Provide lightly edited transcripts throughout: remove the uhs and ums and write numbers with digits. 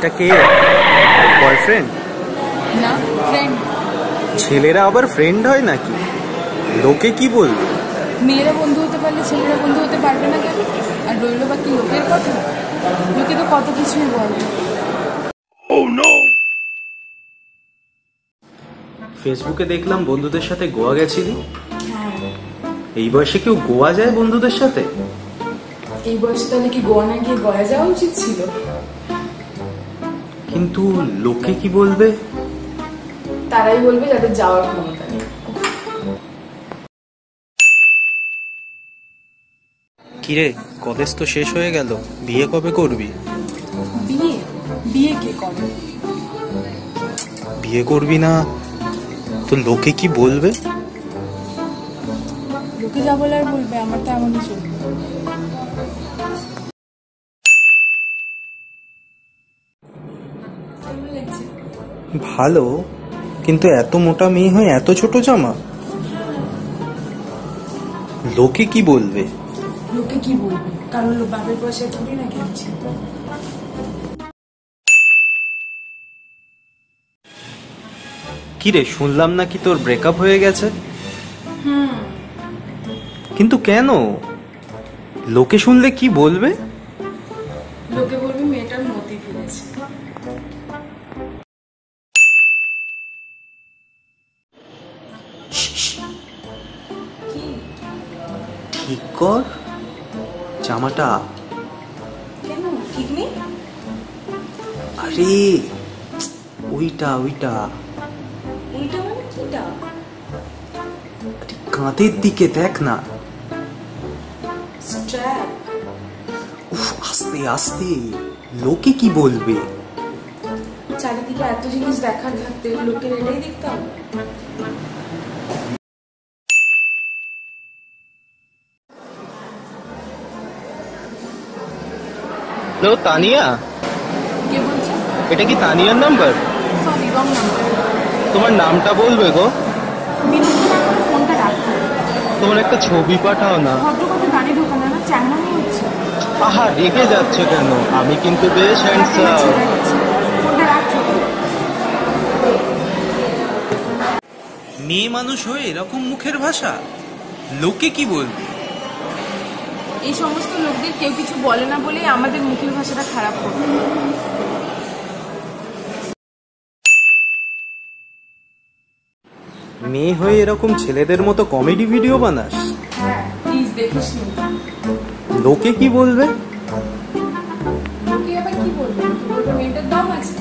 এটা কে? বয়ফ্রেন্ড না, ফ্রেন্ড। ছেলেরা আবার ফ্রেন্ড হয় নাকি? লোকে কি বলবে? মেয়েরা বন্ধু হতে পারলে ছেলেরা বন্ধু হতে পারবে না কেন? আর রইল বাকি লোকের কথা। লোকে তো কত কিছুই বলে। ফেসবুকে দেখলাম বন্ধুদের সাথে গোয়া গেছিলি। হ্যাঁ, এই বয়সে কেউ গোয়া যায় বন্ধুদের সাথে? এই বয়সে তাহলে কি গোয়া না গিয়ে গয়া যাওয়া উচিত ছিল? কিন্তু লোকে কি বলবে? তারাই বলবে যাদের যাওয়ার ক্ষমতা নেই। কিরে, কলেজ তো শেষ হয়ে গেল, বিয়ে কবে করবি? বিয়ে? বিয়ে কে করে? বিয়ে করবি না তো লোকে কি বলবে? লোকে যা বলার বলবে, আমার তো এমনই চলবে। ভালো, কিন্তু এত মোটা মেয়ে হয় এত ছোট জামা, লোকে কি বলবে? লোকে কি বলবে? কারণ বাপের পয়সা থোড়ি না কিনছে। কিরে, শুনলাম নাকি তোর ব্রেকআপ হয়ে গেছে? কিন্তু কেন? লোকে শুনলে কি বলবে? লোকে বলবে মেয়েটার মতি ফিরেছে। ঠিক কর জামাটা। কেন ঠিক নেই? আরে ওইটা ওইটা ওইটা মানে কিটা? কাঁধের দিকে দেখ না। স্ট্র্যাপ? উফ, আস্তে আস্তে, লোকে কি বলবে? চারিদিকে এত জিনিস দেখার থাকতে লোকের এটাই দেখতে হবে। হ্যালো তানিয়া, কে বলছে? এটা কি তানিয়ার নাম্বার? Sorry, wrong number. তোমার নামটা বলবে গো? বিরক্ত না করে ফোনটা রাখো। তোমার একটা ছবি পাঠাও না। ভদ্র কথা গাড়ি ঢোকানো না, চ্যাংমানি হচ্ছে। আহা, রেগে যাচ্ছ কেন? আমি কিন্তু বেশ হ্যান্ডসাম। ফোনটা রাখছো। মেয়ে মানুষ হয়ে এরকম মুখের ভাষা, লোকে কি বলবে? এই সমস্ত লোকদের কেউ কিছু বলে না বলেই আমাদের মুখের ভাষাটা খারাপ করবে। মেয়ে হয়ে এরকম ছেলেদের মতো কমেডি ভিডিও বানাস? হ্যাঁ, প্লিজ দেখিস নি। লোকে কি বলবে? লোকে আবার কি বলবে? বলবে মেয়েটার দাম আছে।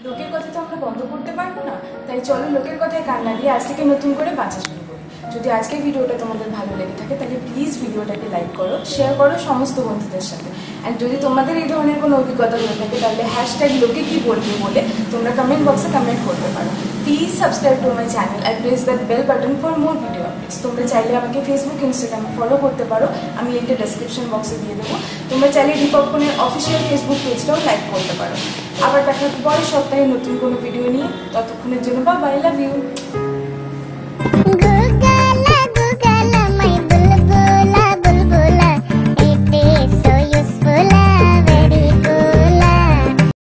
লোকের কথা তো আমরা বন্ধ করতে পারবো না, তাই চলো লোকের কথায় কান না দিয়ে আজ থেকে নতুন করে বাঁচা শুরু করি। যদি আজকের ভিডিওটা তোমাদের ভালো লেগে থাকে তাহলে প্লিজ ভিডিওটাকে লাইক করো, শেয়ার করো সমস্ত বন্ধুদের সাথে। অ্যান্ড যদি তোমাদের এই ধরনের কোনো অভিজ্ঞতা হয়ে থাকে তাহলে হ্যাশট্যাগ লোকে কি বলবে বলে তোমরা কমেন্ট বক্সে কমেন্ট করতে পারো। Please subscribe to my channel and press that bell button for more video updates. তোমরা চাইলে আমাকে ফেসবুক, ইনস্টাগ্রামে ফলো করতে পারো, আমি লিঙ্কটা ডেসক্রিপশন বক্সে দিয়ে দেবো। তোমরা চাইলে ডিপপকর্নের অফিসিয়াল ফেসবুক পেজটাও লাইক করতে পারো। আবার দেখা পরের সপ্তাহে নতুন কোনো ভিডিও নিয়ে, ততক্ষণের জন্য বাই, লাভ ইউ।